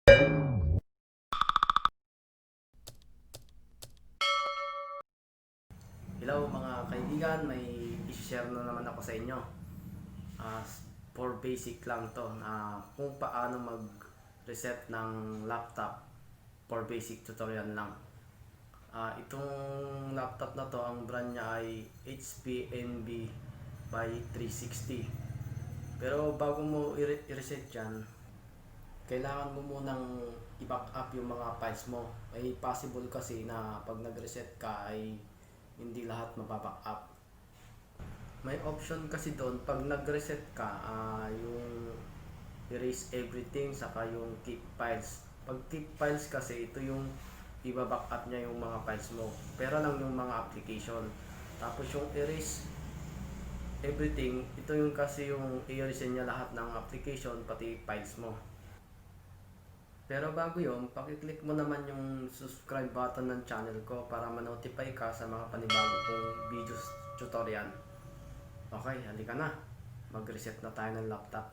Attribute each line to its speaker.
Speaker 1: Hello mga kaibigan, may i-share na naman ako sa inyo. Ah, for basic lang to na kung paano mag-reset ng laptop, for basic tutorial lang. Itong laptop na to, ang brand niya ay HP Envy by 360. Pero bago mo i-reset yan, kailangan mo munang i-back up yung mga files mo. Ay possible kasi na pag nag-reset ka ay hindi lahat mababack up. May option kasi doon pag nag-reset ka, yung erase everything saka yung keep files. Pag keep files kasi ito yung i-back up niya yung mga files mo, pero lang yung mga application. Tapos yung erase everything, ito yung kasi yung i-erase niya lahat ng application pati files mo. Pero bago yun, pakiclick mo naman yung subscribe button ng channel ko para ma-notify ka sa mga panibago kong videos tutorial. Okay, halika na. Mag-reset na tayo ng laptop.